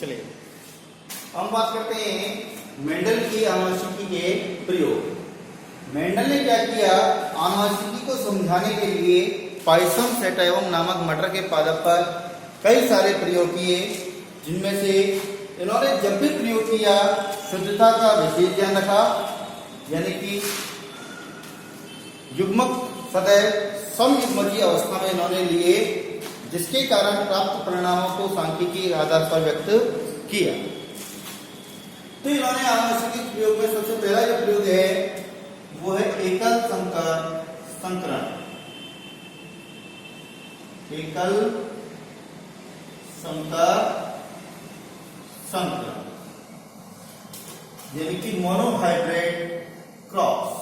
चलिए हम बात करते हैं मेंडल की आनुवंशिकी के प्रयोग। मेंडल ने क्या किया, आनुवंशिकी को समझाने के लिए पाइसम सेटाइवम नामक मटर के पादप पर कई सारे प्रयोग किए, जिनमें से इन्होंने जब भी प्रयोग किया शुद्धता का विशेष ध्यान रखा, यानी कि युग्मक सदैव समयुग्मजीय अवस्था में इन्होंने लिए, जिसके कारण प्राप्त परिणामों को सांख्यिकी आधार पर व्यक्त किया। तो इन्होंने आनुवंशिकी प्रयोग में सबसे पहला जो प्रयोग है वो है एकल संकरण। एकल संकरण यानी कि मोनोहाइब्रिड क्रॉस।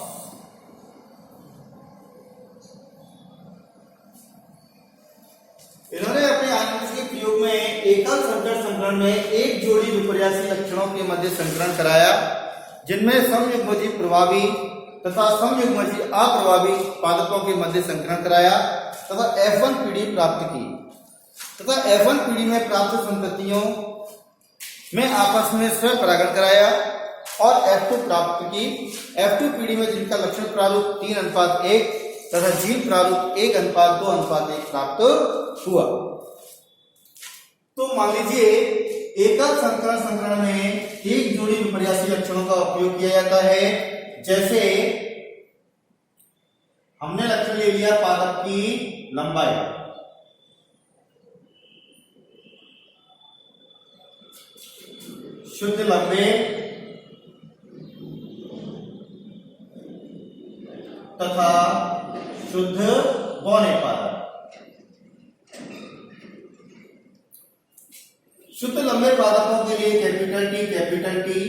इन्होंने अपने आनुवंशिक प्रयोग में एकल संकरण में एक जोड़ी विपर्यासी लक्षणों के मध्य संकरण कराया, जिनमें समयुग्मजीय प्रभावी तथा समयुग्मजीय अप्रभावी पादपों के मध्य संकरण कराया तथा F1 पीढ़ी प्राप्त की तथा F1 पीढ़ी में प्राप्त संततियों में आपस में स्वपरागण कराया और F2 प्राप्त की। F2 पीढ़ी में जिनका लक्षण प्रारूप 3:1 तथा जीन प्रारूप 1:2:1 प्राप्त हुआ। तो मान लीजिए एकल संकरण में एक जोड़ी विपर्यासी लक्षणों का उपयोग किया जाता है। जैसे हमने लक्षण ले लिया पादप की लंबाई, शुद्ध लंबे तथा शुद्ध बौने पादप। शुद्ध लंबे पादपों के लिए कैपिटल टी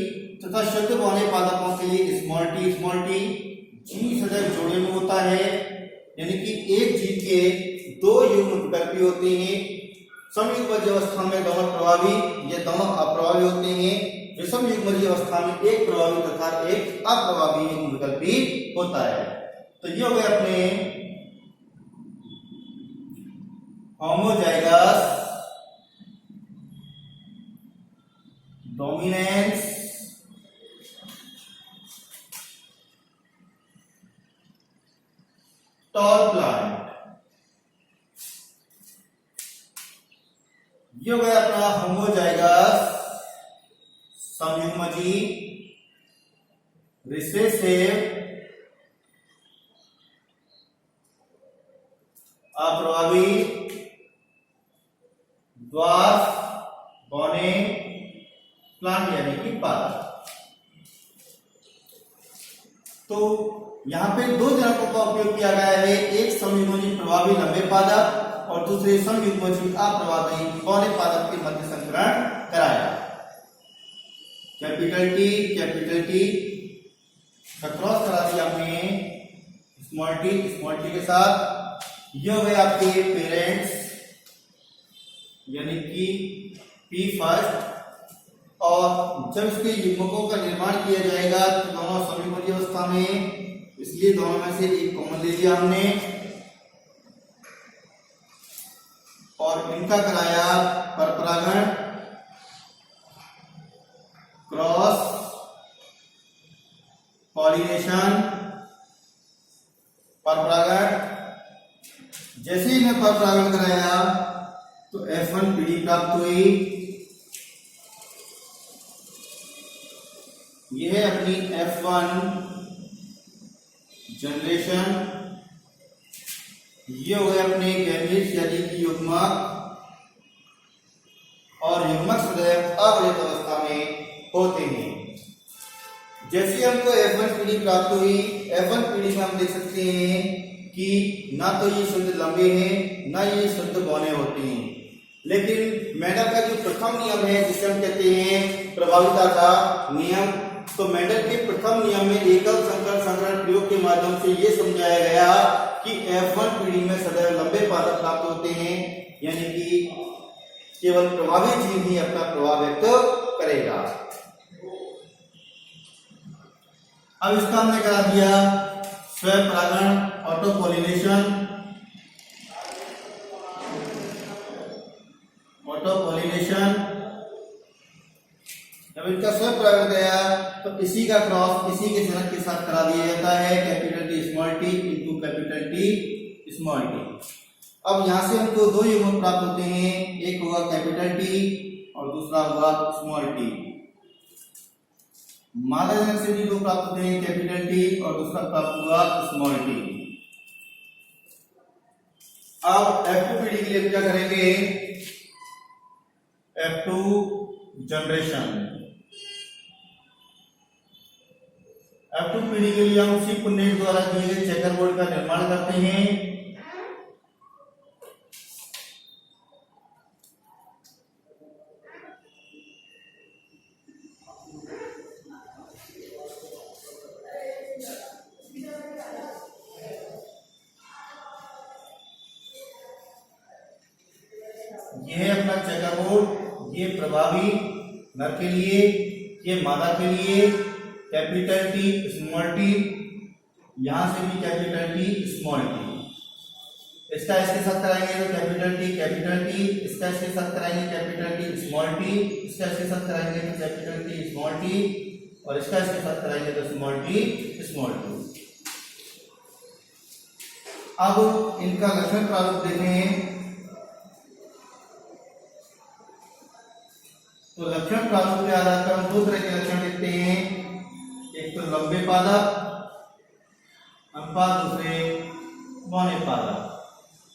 तथा शुद्ध बौने पादपों के लिए स्मॉल टी। जी सदैव जोड़े में होता है, यानी कि एक जी के दो युग्म विकल्पी होते हैं। समयुग्मजीय अवस्था में दोनों प्रभावी या दोनों अप्रभावी होते हैं। विषम युग्मजीय अवस्था में एक प्रभावी तथा एक अप्रभावी युग्म विकल्पी होता है। तो ये हो गए अपने होमोजाइगस डोमिनेंस टॉल प्लांट। ये हो गया अपना होमोजाइगस समयुग्मजीय रिसेसिव अप्रभावी द्वार्फ बौने प्लांट यानी कि पादप। तो यहां पे दो जनकों का उपयोग किया गया है, एक समयुग्मजीय प्रभावी लंबे पादप और दूसरे समयुग्मजीय अप्रभावी बौने पादप के मध्य संकरण कराया। कैपिटल टी का क्रॉस करा दिया हमने स्मॉल टी के साथ। ये हो गए आपके पेरेंट्स यानी कि पी फर्स्ट, और जब इसके युग्मकों का निर्माण किया जाएगा तो दोनों समयुग्मजीय अवस्था में, इसलिए दोनों में से एक कॉमन ले लिया हमने और इनका कराया परपरागण क्रॉस पॉलिनेशन परपरागण। जैसे ही मैं परपरागण कराया तो F1 पीढ़ी प्राप्त हुई। यह है अपनी F1 जनरेशन। ये हो गए अपने गैमेट्स यानी कि युग्मक, और युग्मक सदैव अवृत अवस्था में होते हैं। जैसे हमको F1 पीढ़ी प्राप्त हुई, F1 पीढ़ी में हम देख सकते हैं कि ना तो ये शुद्ध लंबे हैं ना ये शुद्ध बौने होते हैं। लेकिन मेंडल का जो प्रथम नियम है जिसे हम कहते हैं प्रभाविता का नियम, तो मेंडल के प्रथम नियम में एकल संकरण प्रयोग के माध्यम से ये समझाया गया कि F1 पीढ़ी में सदैव लंबे पादप प्राप्त होते हैं, यानी कि केवल प्रभावी जीव ही अपना प्रभाव व्यक्त करेगा। अब इसका हमने करा दिया स्वपरागण ऑटो पॉलिनेशन। जब इनका स्व परागण गया तो इसी का क्रॉस इसी के जनक के साथ करा दिया जाता है, capital T small T into capital T small T. अब यहाँ से हमको दो युग्म प्राप्त होते हैं, एक होगा कैपिटल टी और दूसरा होगा स्मॉल टी। मादा जनक से भी दो प्राप्त होते हैं, कैपिटल टी और दूसरा प्राप्त हुआ स्मॉल टी। अब F2 पीढ़ी के लिए क्या करेंगे, F2 जनरेशन। F2 पीढ़ी के लिए हम उसी पुन्नेट द्वारा दिए गए चेकर बोर्ड का निर्माण करते हैं। ये है अपना चेकर बोर्ड, ये प्रभावी नर के लिए, ये मादा के लिए, कैपिटल टी स्मॉल टी, यहां से भी कैपिटल टी स्मॉल टी। इसका इसके साथ कराएंगे तो कैपिटल टी, इसका इसके साथ कराएंगे कैपिटल टी स्मॉल टी, इसका इसके साथ कराएंगे तो कैपिटल टी स्मॉल टी, और इसका इसके साथ कराएंगे तो स्मॉल टी। अब इनका लक्षण प्रारूप देखें तो लक्षण प्रारूप के आधार पर हम दो तरह के लक्षण देखते हैं, एक तो लंबे पादप अनुपात, दूसरे बौने पादप।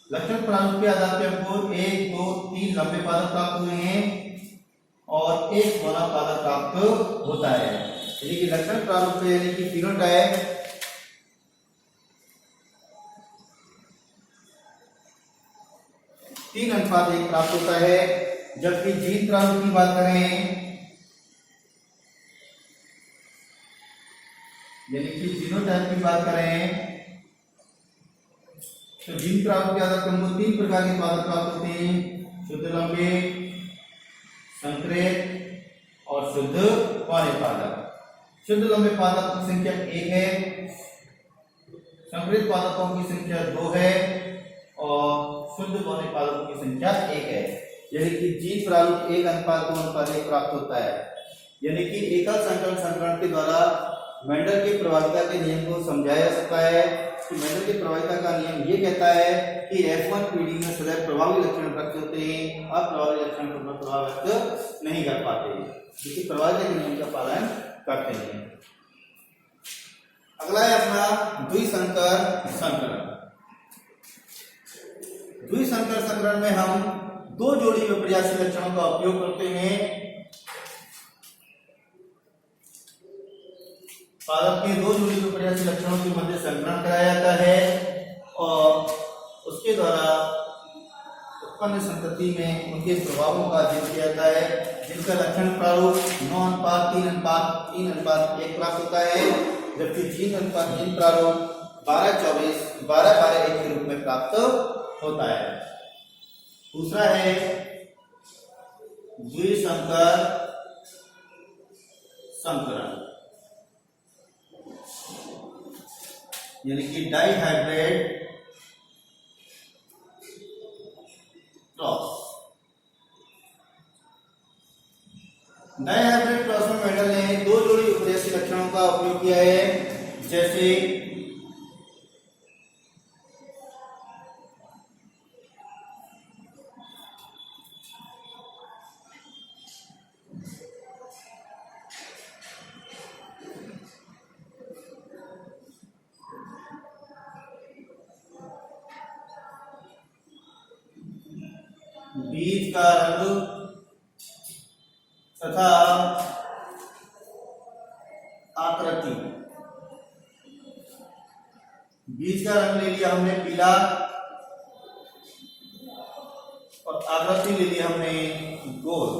लक्षण प्रारूप के आधार पर हमको 1, 2, 3 लंबे पादप प्राप्त हुए हैं और एक बौना पादप प्राप्त होता है। यानी कि लक्षण प्रारूप पे यानी कि फिनोटाइप 3:1 प्राप्त होता है। जबकि जीन प्रारूप की बात करें यानी कि जीनोटाइप की बात करें तो जीन प्रारूप के आधार पर हमको 3 प्रकार के पादप प्राप्त होते हैं, शुद्ध लंबे, संकरित और शुद्ध बौने पादप। शुद्ध लंबे पादप की संख्या 1 है, संकरित पादपों की संख्या 2 है और शुद्ध बौने पादपों की संख्या 1 है। यानी कि जीन प्रारूप 1:2:1 प्राप्त होता है। यानी कि एकल संकरण के द्वारा मेंडल की प्रभाविता के नियम को समझाया जा सकता है कि मेंडल की प्रभाविता का नियम ये कहता है कि F1 पीढ़ी में सदैव प्रभावी लक्षण व्यक्त होते हैं, अप्रभावी लक्षण पर प्रभाव व्यक्त नहीं कर पाते, क्योंकि प्रभाविता के नियम का पालन करते हैं। अगला है अपना द्विसंकर संकरण। द्विसंकर संकरण में हम दो जोड़ी विपर्यासी लक्षणों का उपयोग करते हैं। पादप के दो जोड़ी विपर्यासी लक्षणों के मध्य संकरण कराया जाता है और उसके द्वारा उत्पन्न संतति में उनके प्रभावों का अध्ययन किया जाता है, जिनका लक्षण प्रारूप 9:3:1 प्राप्त होता है। जबकि जीन प्रारूप 12:24:12:1 के रूप में प्राप्त होता है। दूसरा है द्विसंकर संकरण यानी कि डाइहाइब्रिड क्रॉस। डाइहाइब्रिड क्रॉस में मेंडल ने दो जोड़ी विपर्यासी लक्षणों का उपयोग किया है, जैसे बीज का रंग तथा आकृति। बीज का रंग ले लिया हमने पीला और आकृति ले लिया हमने गोल।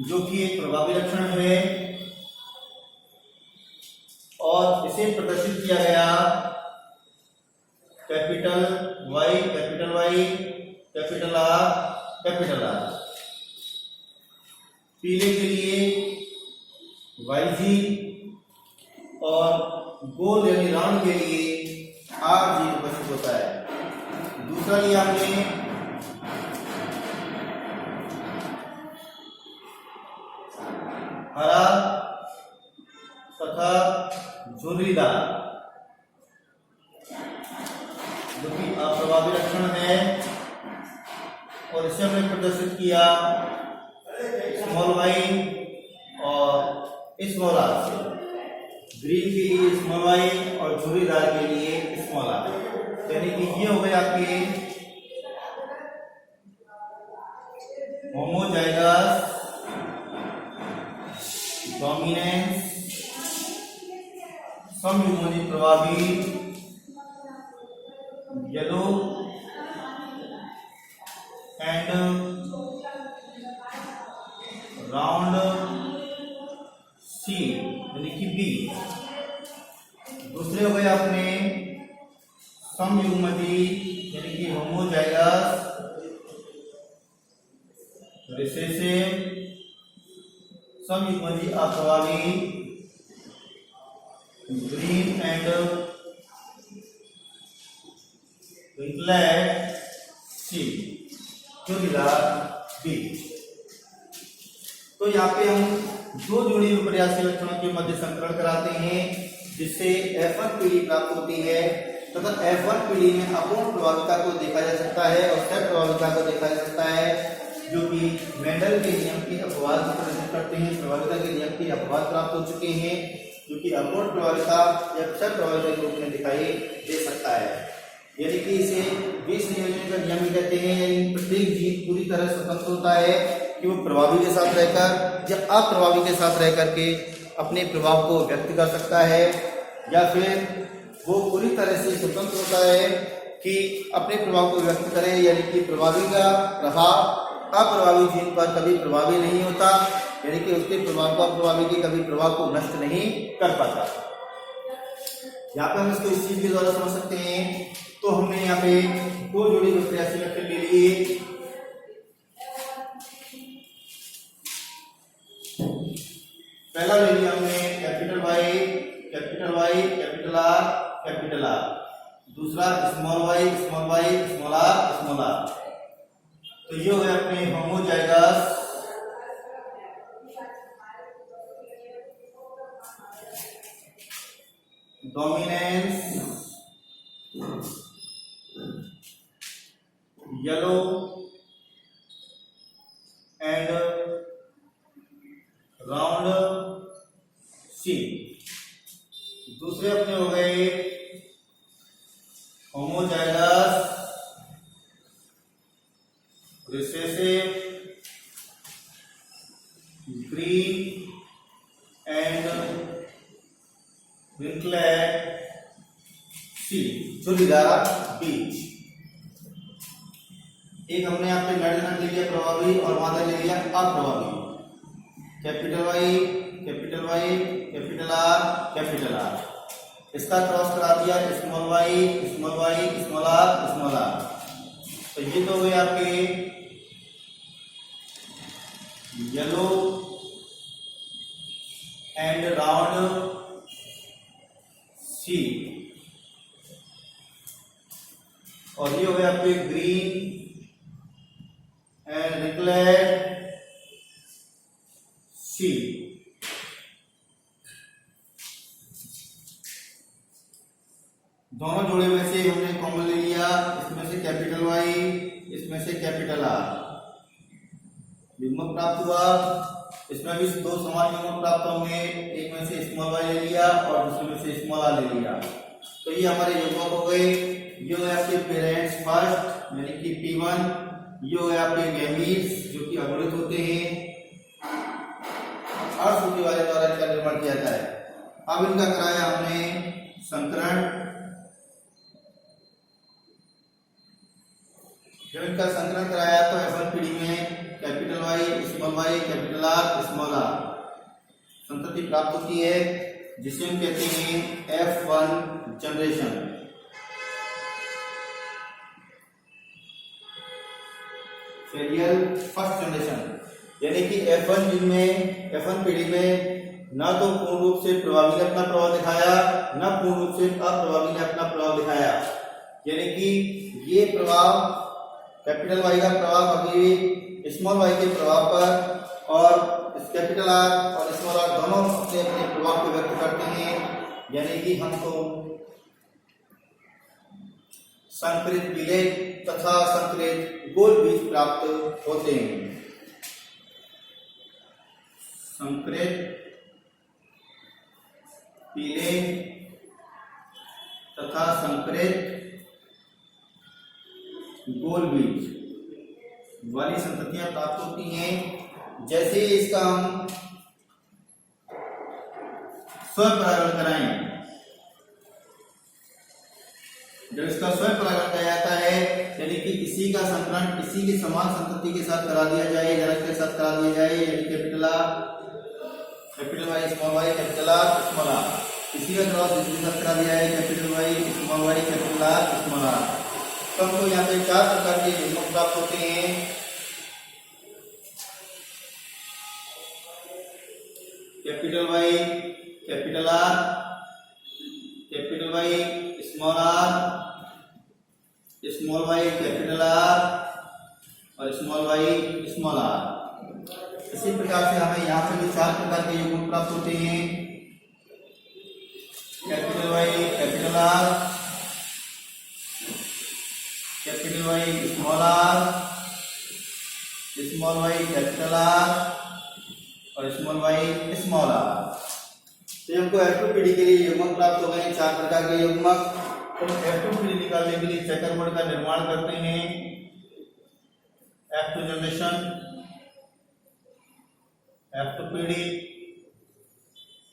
जो कि एक प्रभावी लक्षण है और इसे प्रदर्शित किया गया कैपिटल Y, कैपिटल R। पीले के लिए YG और गोल यानी राउंड के लिए RG उपस्थित होता है। दूसरा लिया हमने है और इसे हमने प्रदर्शित किया स्मॉल वाई और स्मॉल आर से। ग्रीन के लिए स्मॉल वाई और झुर्रीदार के लिए स्मॉल आर, यानी कि ये हो गए आपके होमोजाइगस डोमिनेंस समयुग्मजी प्रभावी येलो एंड राउंड सी यानी कि बी। दूसरे हो गए अपने समयुग्मजी यानी कि होमोजाइगस रिसेसिव समयुग्मजी अप्रभावी ग्रीन एंड विंकलेट सी झुर्रीदार बी। तो यहाँ पे हम दो जोड़ी विपर्यासी इलेक्ट्रॉनों के मध्य संकरण कराते हैं जिससे F1 पीढ़ी प्राप्त होती है तथा F1 पीढ़ी में अपूर्ण प्रभाविता को देखा जा सकता है और सह प्रभाविता को देखा जा सकता है, जो कि मेंडल के नियम के अपवाद को प्रदर्शित करते हैं। प्रभाविता के नियम के अपवाद प्राप्त हो चुके हैं जो कि अपूर्ण प्रभाविता या सह प्रभाविता के रूप में दिखाई दे सकता है। यानी कि इसे विसंयोजन का नियम भी कहते हैं, यानी प्रत्येक जीव पूरी तरह स्वतंत्र होता है कि वो प्रभावी के साथ रहकर या अप्रभावी के साथ रह करके अपने प्रभाव को व्यक्त कर सकता है, या फिर वो पूरी तरह से स्वतंत्र होता है कि अपने प्रभाव को व्यक्त करे, यानी कि प्रभावी का प्रभाव अप्रभावी जीव पर कभी प्रभावी नहीं होता, यानी कि उसके प्रभाव को अप्रभावी के कभी प्रभाव को नष्ट नहीं कर पाता। यहाँ पे हम इसको इस चीज के द्वारा समझ सकते हैं। तो हमने यहाँ पे दो जोड़ी विपर्यासी इलेक्ट्रॉन ले लिए। पहला ले लिया हमने capital Y capital R capital R, दूसरा स्मॉल वाई स्मॉल आर। तो ये हो गए अपने homozygous dominance yellow and round seed. दूसरे अपने हो गए homozygous recessive green and wrinkled seed झुर्रीदार बी। एक हमने यहाँ पे मेडल ले लिया प्रभावी और वहां ले लिया अप्रभावी। कैपिटल वाई कैपिटल आर, इसका क्रॉस करा दिया स्मॉल वाई स्मॉल आर। तो ये तो हुए आपके येलो एंड राउंड सी, और ये हो गया आपके ग्रीन एंड विंकलेट सी। दोनों जोड़े में से हमने कॉमन ले लिया, इसमें से कैपिटल वाई इसमें से कैपिटल आर, युग्म प्राप्त हुआ। इसमें भी दो समान युग्म प्राप्त होंगे, एक में से स्मॉल वाई ले लिया और दूसरे में से स्मॉल आर ले लिया। तो ये हमारे युग्म हो गए। ये है आपके पेरेंट्स फर्स्ट यानी कि P1, ये है आपके गैमीट्स जो कि अवरोध होते हैं, अर्धसूत्री वाले द्वारा इनका निर्माण किया जाता है। अब इनका कराया हमने संकरण। जब इनका संकलन कराया तो F1 पीढ़ी में capital Y capital R small R संतति प्राप्त होती है, जिसे हम कहते हैं F1 generation. Serial first generation, यानी कि F1 पीढ़ी में न तो पूर्ण रूप से प्रभावी ने अपना प्रभाव दिखाया, न पूर्ण रूप से अप्रभावी ने अपना प्रभाव दिखाया। यानी कि ये प्रभाव कैपिटल वाई का प्रभाव अभी स्मॉल वाई के प्रभाव पर और कैपिटल आर और स्मॉल आर दोनों अपने अपने प्रभाव को व्यक्त करते हैं। यानी कि हमको संकरित पीले तथा संकरित गोल बीज प्राप्त होते हैं। संकरित पीले तथा संकरित गोल बीज वाली संततियां प्राप्त होती हैं। जैसे इसका हम स्वयं परागण कराएं, जब इसका स्वयं परागण किया जाता है, यानी कि इसी का संकरण इसी की समान संतति के साथ करा दिया जाए, जनक के साथ करा दिया जाए, यानी capital Y small Y capital R small R, इसी का क्रॉस दूसरे के साथ करा दिया है, capital Y capital R small R. तो हमको यहाँ पे 4 प्रकार के युग्मक प्राप्त होते हैं। Capital Y capital R, capital Y small Y capital R और स्मॉल वाई स्मॉल आर। इसी प्रकार से हमें यहाँ पे भी 4 प्रकार के युग्मक प्राप्त होते हैं। Capital Y capital R, capital Y small Y capital R और स्मॉल वाई स्मॉल आर। तो हमको F2PD के लिए युग्मक प्राप्त हो गए 4 प्रकार के युग्मक। तो F2PD निकालने के लिए चेकर बोर्ड का निर्माण करते हैं। F2 जनरेशन, F2PD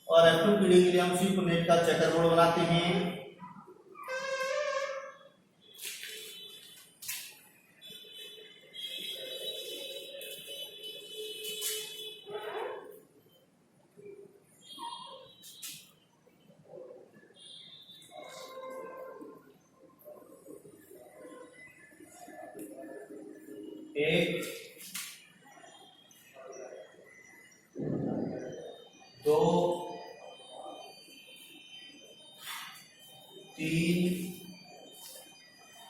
और F2PD के लिए हम C2नेट का चेकर बोर्ड बनाते हैं। एक, दो, तीन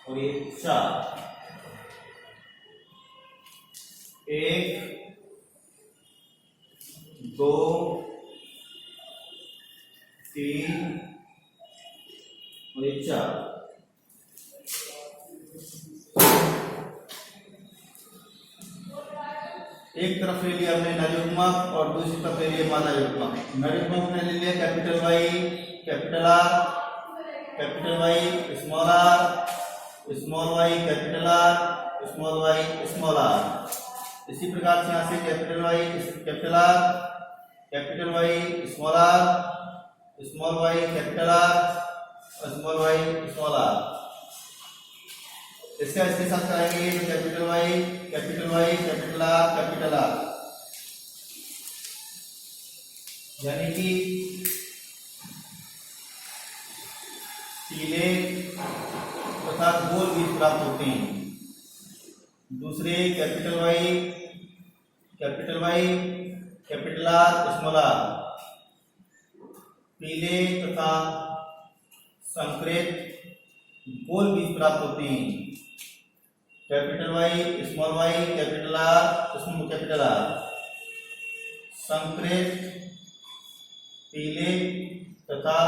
और ये 4। 1, 2, 3 और ये 4। एक तरफ ले लिया हमने नर युग्मक और दूसरी तरफ ले लिया मादा युग्मक। नर युग्मक ने ले लिया capital Y capital R, capital Y small R, small Y capital R, small Y small R. इसी प्रकार से यहाँ से capital Y capital R, capital Y small R, small Y capital R और स्मॉल वाई स्मॉल आर। इसका इसके साथ कराएंगे कैपिटल वाई कैपिटल आर, यानी कि पीले तथा गोल बीज प्राप्त होते हैं। दूसरे capital Y capital R small R, पीले तथा संकरित गोल बीज प्राप्त होते हैं। Capital Y small Y capital R small capital R, संकरित पीले तथा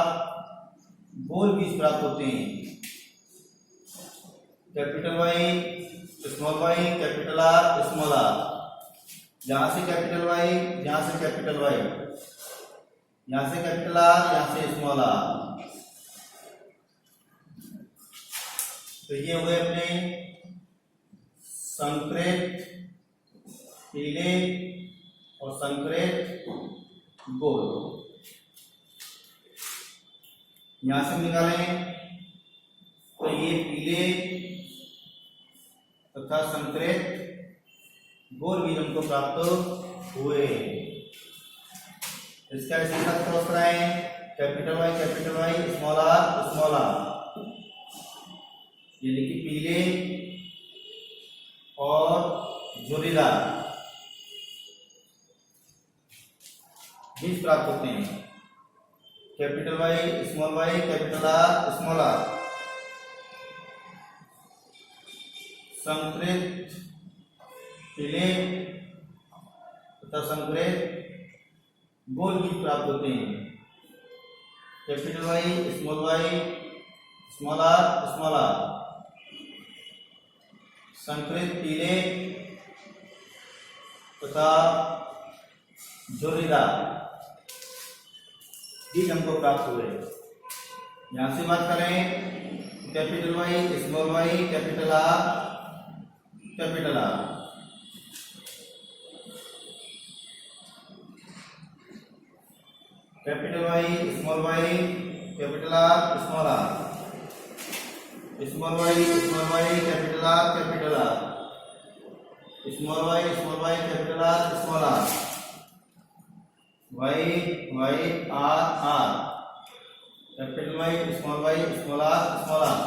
गोल बीज प्राप्त होते हैं। Capital Y small Y capital R small R, यहां से कैपिटल वाई, यहां से कैपिटल वाई, यहां से कैपिटल आर, यहां से स्मॉल आर। तो ये हुए अपने संकरित पीले और संकरित गोल। यहां से निकालें तो ये पीले तथा संकरित गोल बीज हमको प्राप्त हुए। इसका इसके साथ क्रॉस कराएं, कैपिटल वाई स्मॉल आर, यानी कि पीले और झुर्रीदार बीज प्राप्त होते हैं। Capital Y capital R small R, संकरित पीले तथा संकरित गोल बीज प्राप्त होते हैं। कैपिटल वाई स्मॉल आर, संकरित पीले तथा झुर्रीदार बीज हमको प्राप्त हुए। यहां से बात करें capital Y, small Y, capital R, capital R. Capital Y, small Y, capital R, small R. Small Y, capital R, capital R. Small Y, capital R, small R. Y R R. Capital Y, small R, small R.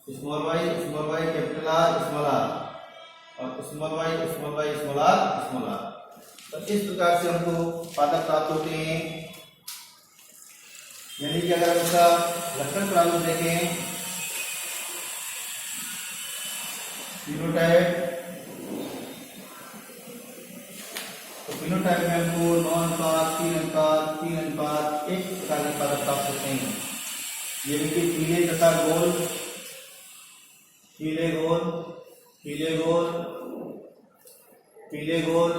Small Y, capital R, small R. और small Y, small R. तो इस प्रकार से हमको पादप प्राप्त होते हैं। यानी कि अगर हम इसका लक्षण प्रारूप देखें, फिनोटाइप, तो फिनोटाइप में हमको 9 अनुपात 3 अनुपात 3 अनुपात 1 प्रकार के पादप प्राप्त होते हैं। यानी कि पीले तथा गोल, पीले गोल, पीले गोल, पीले गोल,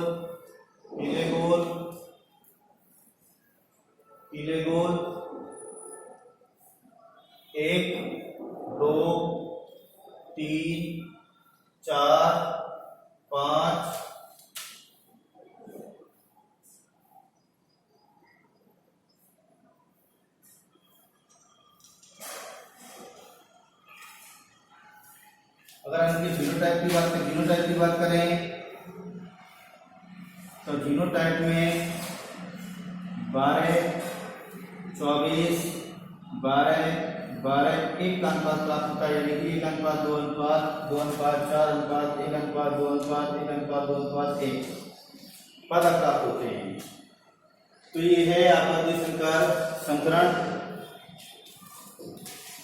पीले गोल, पीले गोल, 1 2 3 4 5 अगर हम इनके जीनोटाइप की बात करें तो जीनोटाइप में 12 24 12 12 1 का अनुपात प्राप्त होता है। यानी कि 1 अनुपात 2 अनुपात 2 अनुपात 4 अनुपात 1 अनुपात 2 अनुपात 1 अनुपात 2 अनुपात 1 पादप प्राप्त होते हैं। तो ये है आपका द्विसंकर संकरण।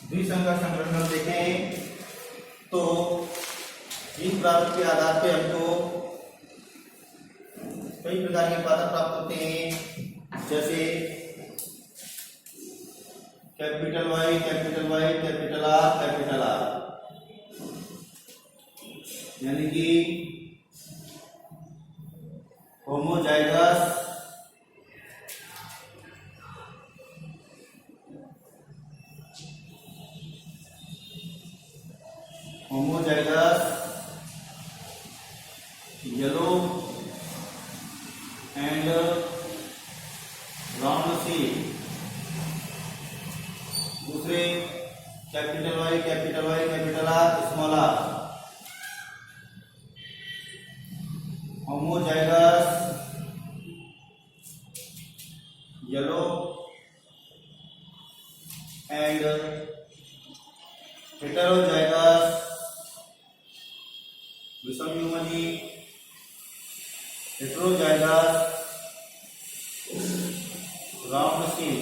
द्विसंकर संकरण में देखें तो इन प्रारूप के आधार पर हमको कई प्रकार के पादप प्राप्त होते हैं, जैसे capital Y, capital R, capital R. यानी कि homozygous, yellow and round seed. दूसरे capital Y, capital R, small R. Homozygous, yellow and heterozygous, विषमयुग्मजी, हेटेरोजाइगस, राउंड सीड।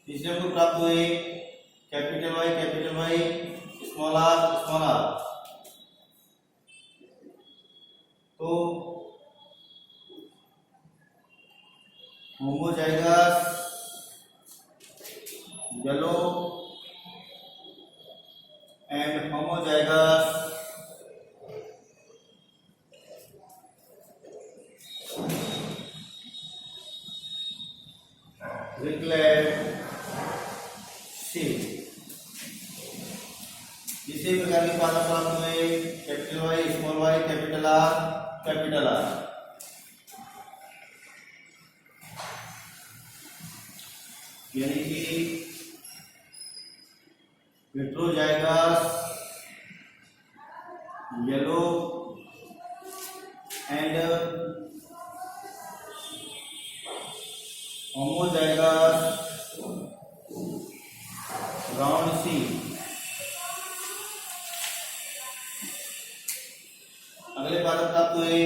तीसरे को प्राप्त हुए कैपिटल वाई, स्मॉल आर। तो homozygous, yellow and homozygous wrinkled seed. इसी प्रकार के पादप प्राप्त हुए capital Y, small Y, capital R, capital R. यानी कि heterozygous, yellow and homozygous round seed. अगले पादप प्राप्त हुए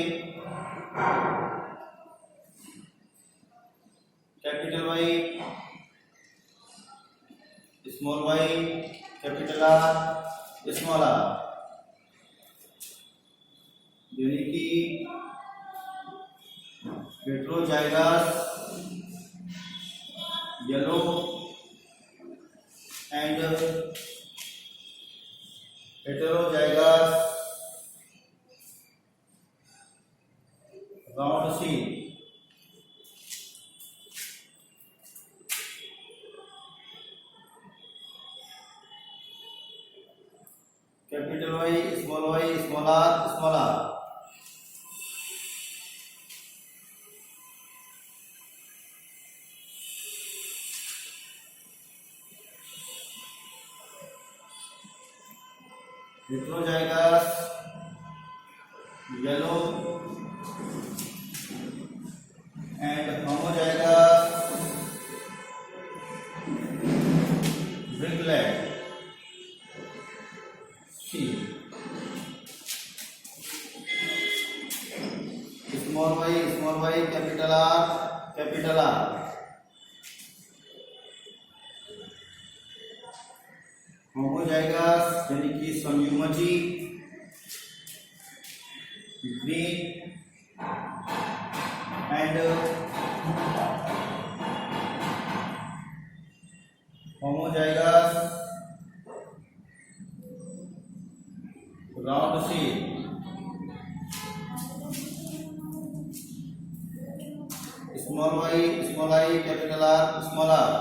capital Y, small Y, capital R, small R. यानी कि heterozygous, yellow and heterozygous round seed. Capital Y small R small R. Heterozygous yellow and homozygous wrinkled seed. Small Y capital R. Homozygous यानी कि संयुग्मजी green and homozygous round seed. Small I capital R small R.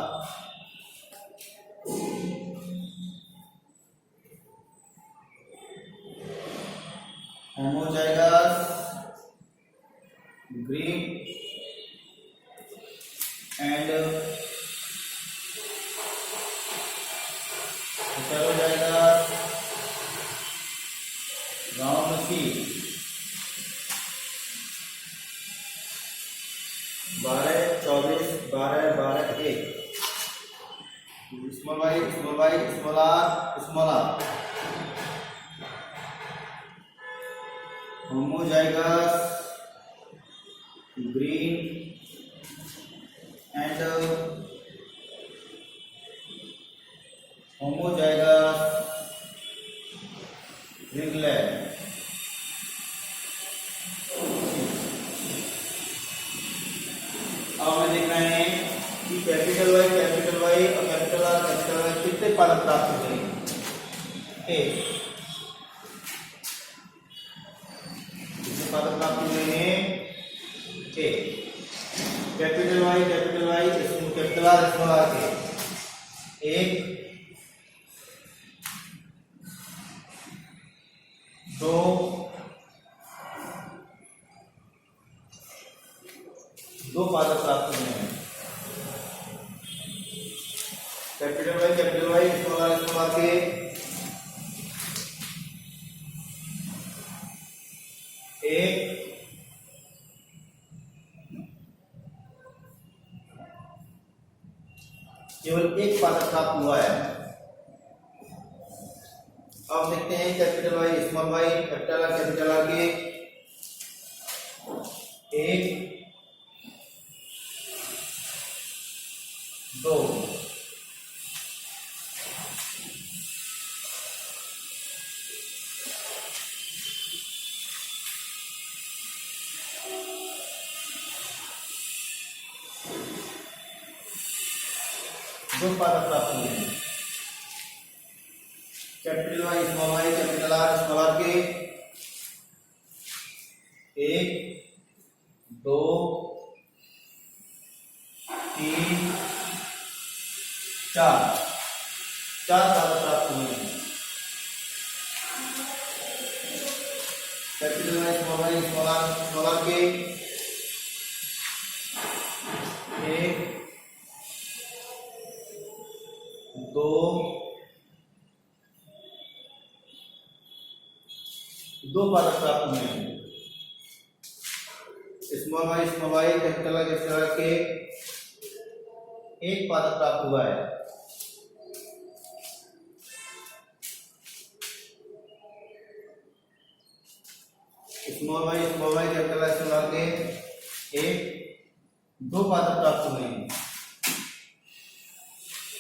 Homozygous green and heterozygous round seed. 12 24 12 12 1। Small Y small R. Homozygous green and homozygous ब्रिकलेट। अब हमें देखना है कि capital Y और capital R कितने पादप प्राप्त होते हैं। कितने पादप प्राप्त हुए हैं? Capital Y capital R small R के 1 2 2 पादप प्राप्त हुए हैं। कैपिटल वाई स्मॉल आर के 1 केवल 1 पादप प्राप्त हुआ है। अब देखते हैं capital Y small Y capital R के 1 2 2 पादप प्राप्त हुए हैं। कैपिटल वाई कैपिटल आर के 1 2 3 4 पादप प्राप्त हुए हैं। कैपिटल वाई स्मॉल आर के 1 2 2 पादप प्राप्त हुए हैं। स्मॉल वाई कैपिटल आर के 1 पादप प्राप्त हुआ है। स्मॉल वाई कैपिटल आर के 1 2 पादप प्राप्त हुए हैं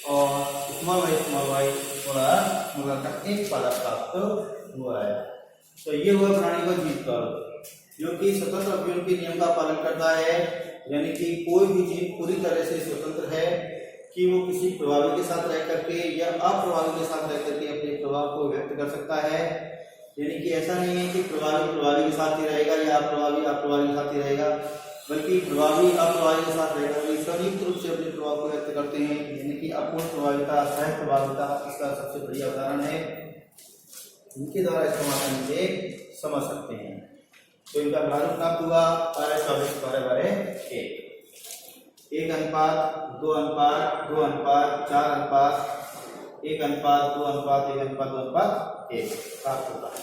और स्मॉल वाई स्मॉल आर का 1 पादप प्राप्त हुआ है। तो ये हुआ प्राणी का जीव तर्क जो कि स्वतंत्र अपील के नियम का पालन करता है, यानी कि कोई भी जीव पूरी तरह से स्वतंत्र है कि वो किसी प्रभावी के साथ रह करके या अप्रभावी के साथ रह करके अपने प्रभाव को व्यक्त कर सकता है। यानी कि ऐसा नहीं है कि प्रभावी प्रभावी के साथ ही रहेगा या अप्रभावी अप्रभावी के साथ ही रहेगा, बल्कि प्रभावी अप्रभावी के साथ रहेगा। वे संयुक्त रूप से अपने प्रभाव को व्यक्त करते हैं। यानी कि अपूर्ण प्रभाविता, सह प्रभाविता इसका सबसे बढ़िया उदाहरण है। इनके द्वारा इसको माध्यम से समझ सकते हैं। तो इनका प्रारूप प्राप्त हुआ 12/24/12/1 1 अनुपात 2 अनुपात 2 अनुपात 4 अनुपात 1 अनुपात 2 अनुपात 1 अनुपात 2 अनुपात 1 प्राप्त होता है।